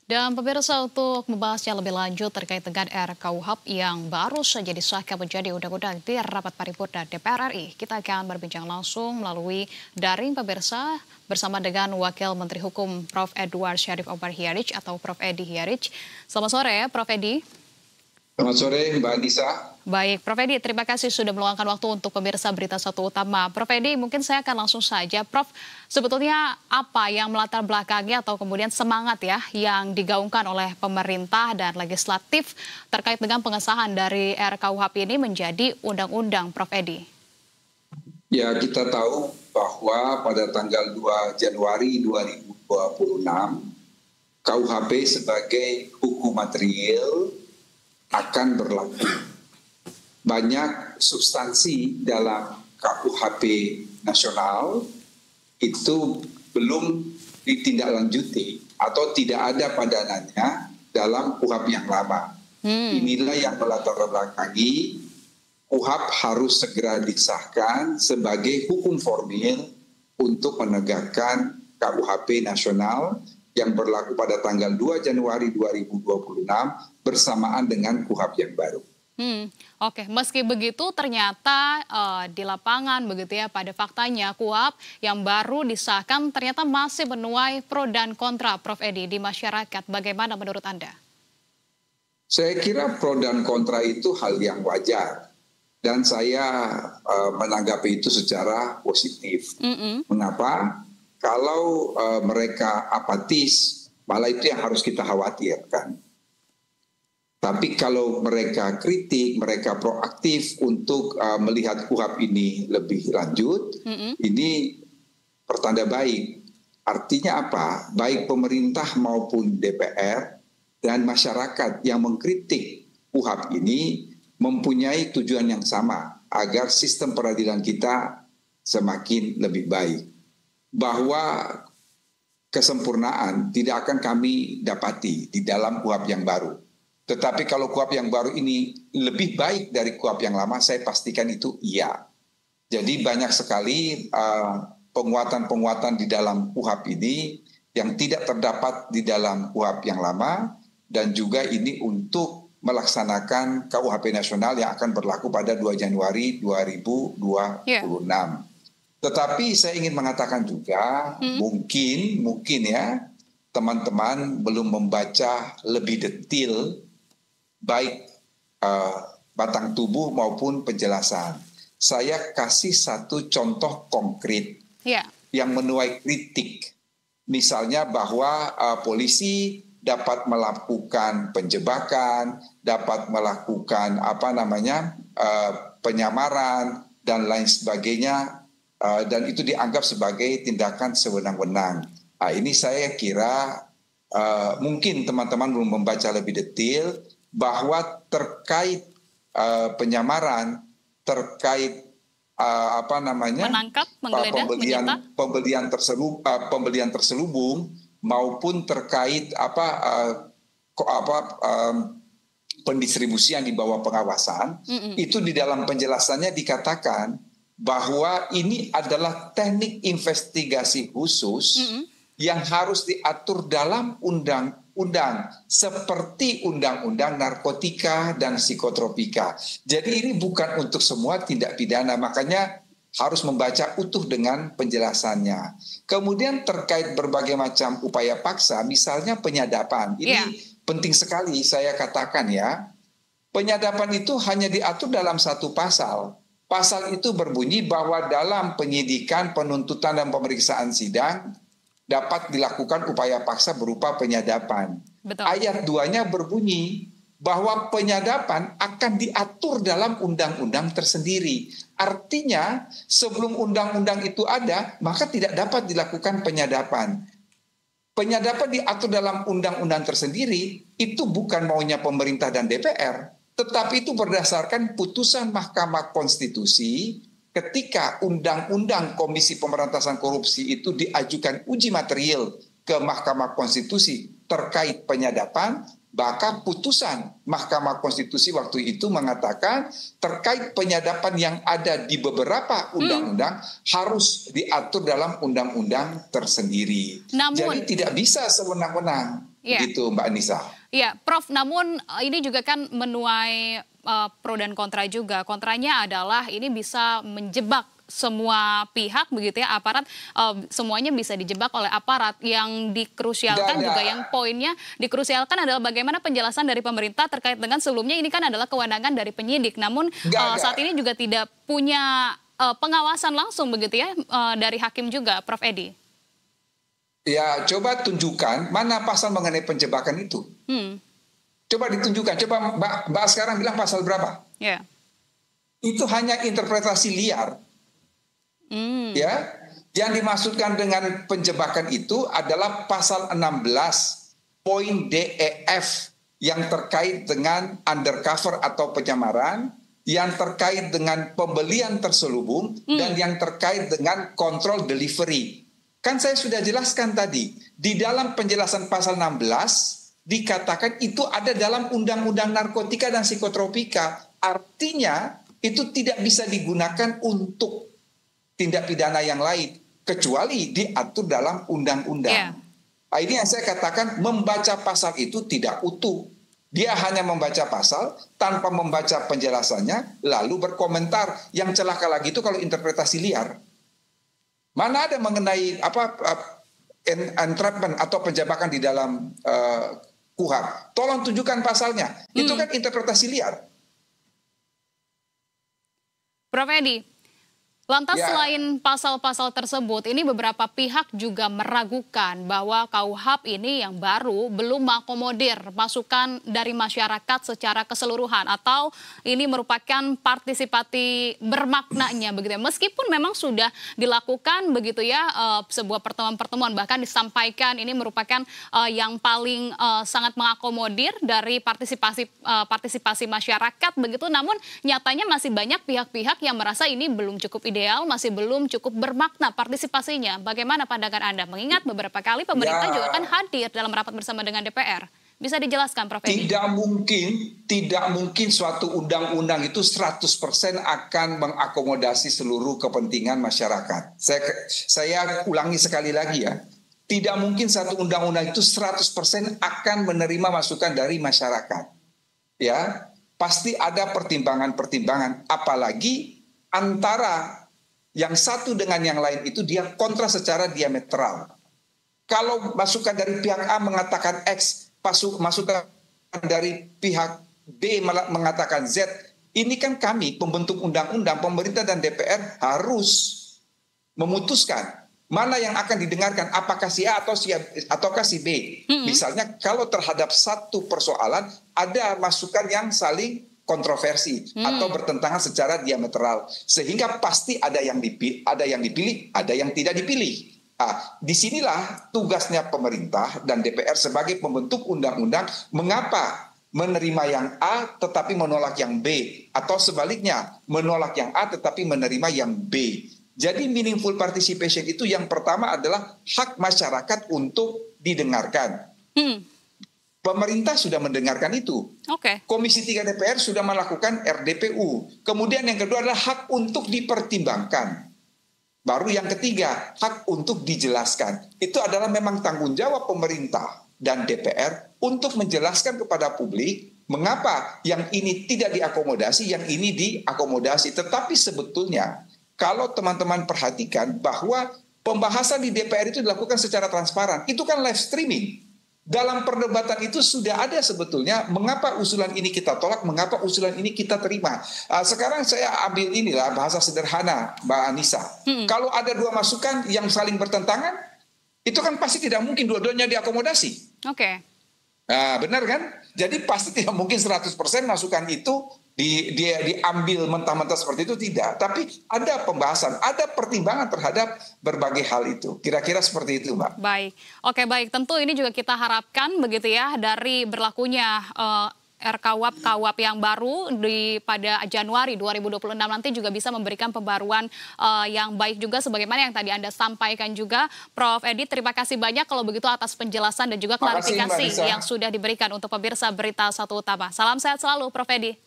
Dan pemirsa untuk membahasnya lebih lanjut terkait dengan RKUHP yang baru saja disahkan menjadi undang-undang di rapat paripurna DPR RI. Kita akan berbincang langsung melalui daring pemirsa bersama dengan Wakil Menteri Hukum Prof. Edward Syarif Omar Hiyarij atau Prof. Edi Hiyarij. Selamat sore Prof. Edi. Selamat sore Mbak Anissa. Baik, Prof. Edi, terima kasih sudah meluangkan waktu untuk pemirsa Berita Satu Utama. Prof. Edi, mungkin saya akan langsung saja. Prof, sebetulnya apa yang melatar belakangnya atau kemudian semangat ya yang digaungkan oleh pemerintah dan legislatif terkait dengan pengesahan dari RKUHP ini menjadi undang-undang, Prof. Edi? Ya, kita tahu bahwa pada tanggal 2 Januari 2026, KUHP sebagai hukum material akan berlaku. Banyak substansi dalam KUHP nasional itu belum ditindaklanjuti atau tidak ada padanannya dalam KUHP yang lama. Inilah yang melatar belakangi KUHP harus segera disahkan sebagai hukum formil untuk menegakkan KUHP nasional yang berlaku pada tanggal 2 Januari 2026 bersamaan dengan KUHP yang baru. Oke, meski begitu ternyata di lapangan begitu ya pada faktanya KUHP yang baru disahkan ternyata masih menuai pro dan kontra, Prof. Edi, di masyarakat. Bagaimana menurut Anda? Saya kira pro dan kontra itu hal yang wajar dan saya menanggapi itu secara positif. Mengapa? Kalau mereka apatis, malah itu yang harus kita khawatirkan. Tapi kalau mereka kritik, mereka proaktif untuk melihat KUHP ini lebih lanjut, ini pertanda baik. Artinya apa? Baik pemerintah maupun DPR dan masyarakat yang mengkritik KUHP ini mempunyai tujuan yang sama agar sistem peradilan kita semakin lebih baik. Bahwa kesempurnaan tidak akan kami dapati di dalam KUHP yang baru. Tetapi kalau KUHP yang baru ini lebih baik dari KUHP yang lama, saya pastikan itu iya. Jadi banyak sekali penguatan-penguatan di dalam KUHP ini yang tidak terdapat di dalam KUHP yang lama, dan juga ini untuk melaksanakan KUHP nasional yang akan berlaku pada 2 Januari 2026. Tetapi saya ingin mengatakan juga mungkin ya teman-teman belum membaca lebih detail baik batang tubuh maupun penjelasan. Saya kasih satu contoh konkret yang menuai kritik. Misalnya bahwa polisi dapat melakukan penjebakan, dapat melakukan penyamaran dan lain sebagainya. Dan itu dianggap sebagai tindakan sewenang-wenang. Ini saya kira mungkin teman-teman belum membaca lebih detail bahwa terkait penyamaran, terkait menangkap, menggeledah, pembelian terselubung maupun terkait pendistribusian di bawah pengawasan, itu di dalam penjelasannya dikatakan bahwa ini adalah teknik investigasi khusus yang harus diatur dalam undang-undang seperti undang-undang narkotika dan psikotropika. Jadi ini bukan untuk semua tindak pidana, makanya harus membaca utuh dengan penjelasannya. Kemudian terkait berbagai macam upaya paksa, misalnya penyadapan. Ini penting sekali saya katakan ya. Penyadapan itu hanya diatur dalam satu pasal. Pasal itu berbunyi bahwa dalam penyidikan, penuntutan, dan pemeriksaan sidang dapat dilakukan upaya paksa berupa penyadapan. Betul. Ayat 2-nya berbunyi bahwa penyadapan akan diatur dalam undang-undang tersendiri. Artinya sebelum undang-undang itu ada, maka tidak dapat dilakukan penyadapan. Penyadapan diatur dalam undang-undang tersendiri, itu bukan maunya pemerintah dan DPR. Tetapi itu berdasarkan putusan Mahkamah Konstitusi ketika Undang-Undang Komisi Pemberantasan Korupsi itu diajukan uji material ke Mahkamah Konstitusi terkait penyadapan, maka putusan Mahkamah Konstitusi waktu itu mengatakan terkait penyadapan yang ada di beberapa undang-undang harus diatur dalam undang-undang tersendiri. Jadi tidak bisa sewenang-wenang. Iya. Begitu Mbak Anissa. Iya, Prof, namun ini juga kan menuai pro dan kontra juga. Kontranya adalah ini bisa menjebak semua pihak begitu ya, aparat, semuanya bisa dijebak oleh aparat. Yang dikrusialkan juga, yang poinnya dikrusialkan adalah bagaimana penjelasan dari pemerintah terkait dengan sebelumnya ini kan adalah kewenangan dari penyidik. Namun saat ini juga tidak punya pengawasan langsung begitu ya dari hakim juga, Prof Edi. Ya, coba tunjukkan mana pasal mengenai penjebakan itu. Coba ditunjukkan. Coba Mbak sekarang bilang pasal berapa? Yeah. Itu hanya interpretasi liar. Ya, yang dimaksudkan dengan penjebakan itu adalah pasal 16 poin DEF yang terkait dengan undercover atau penyamaran, yang terkait dengan pembelian terselubung, dan yang terkait dengan kontrol delivery. Kan saya sudah jelaskan tadi, di dalam penjelasan pasal 16 dikatakan itu ada dalam Undang-Undang Narkotika dan Psikotropika. Artinya itu tidak bisa digunakan untuk tindak pidana yang lain, kecuali diatur dalam undang-undang. Nah, ini yang saya katakan, membaca pasal itu tidak utuh. Dia hanya membaca pasal tanpa membaca penjelasannya, lalu berkomentar. Yang celaka lagi itu kalau interpretasi liar. Mana ada mengenai entrapment atau penjebakan di dalam KUHP? Tolong tunjukkan pasalnya. Itu kan interpretasi liar. Prof Edi, lantas selain pasal-pasal tersebut, ini beberapa pihak juga meragukan bahwa KUHP ini yang baru belum mengakomodir masukan dari masyarakat secara keseluruhan, atau ini merupakan partisipasi bermaknanya begitu ya. Meskipun memang sudah dilakukan begitu ya sebuah pertemuan-pertemuan, bahkan disampaikan ini merupakan yang paling sangat mengakomodir dari partisipasi masyarakat begitu, namun nyatanya masih banyak pihak-pihak yang merasa ini belum cukup ideal, masih belum cukup bermakna partisipasinya. Bagaimana pandangan Anda? Mengingat beberapa kali pemerintah juga kan hadir dalam rapat bersama dengan DPR. Bisa dijelaskan, Prof Edi? Tidak mungkin suatu undang-undang itu 100% akan mengakomodasi seluruh kepentingan masyarakat. Saya ulangi sekali lagi ya. Tidak mungkin satu undang-undang itu 100% akan menerima masukan dari masyarakat. Ya, pasti ada pertimbangan-pertimbangan, apalagi antara yang satu dengan yang lain itu dia kontra secara diametral. Kalau masukan dari pihak A mengatakan X, masukan dari pihak B mengatakan Z, ini kan kami pembentuk undang-undang, pemerintah dan DPR harus memutuskan mana yang akan didengarkan, apakah si A ataukah si B. Misalnya kalau terhadap satu persoalan ada masukan yang saling kontroversi atau bertentangan secara diametral, sehingga pasti ada yang dipilih, ada yang tidak dipilih. Disinilah tugasnya pemerintah dan DPR sebagai pembentuk undang-undang, mengapa menerima yang A tetapi menolak yang B, atau sebaliknya menolak yang A tetapi menerima yang B. Jadi meaningful participation itu yang pertama adalah hak masyarakat untuk didengarkan. Pemerintah sudah mendengarkan itu. Komisi 3 DPR sudah melakukan RDPU. Kemudian yang kedua adalah hak untuk dipertimbangkan. Baru yang ketiga, hak untuk dijelaskan. Itu adalah memang tanggung jawab pemerintah dan DPR untuk menjelaskan kepada publik mengapa yang ini tidak diakomodasi, yang ini diakomodasi. Tetapi sebetulnya kalau teman-teman perhatikan bahwa pembahasan di DPR itu dilakukan secara transparan. Itu kan live streaming. Dalam perdebatan itu sudah ada sebetulnya mengapa usulan ini kita tolak, mengapa usulan ini kita terima. Sekarang saya ambil inilah bahasa sederhana, Mbak Anissa. Kalau ada dua masukan yang saling bertentangan, itu kan pasti tidak mungkin dua-duanya diakomodasi. Nah, benar kan? Jadi pasti tidak mungkin 100% masukan itu diambil mentah-mentah seperti itu, tidak. Tapi ada pembahasan, ada pertimbangan terhadap berbagai hal itu. Kira-kira seperti itu, Mbak. Baik. Oke, baik. Tentu ini juga kita harapkan begitu ya, dari berlakunya RKUHP yang baru pada Januari 2026 nanti juga bisa memberikan pembaruan yang baik juga, sebagaimana yang tadi Anda sampaikan juga. Prof Edi, terima kasih banyak kalau begitu atas penjelasan dan juga klarifikasi yang sudah diberikan untuk pemirsa Berita Satu Utama. Salam sehat selalu, Prof Edi.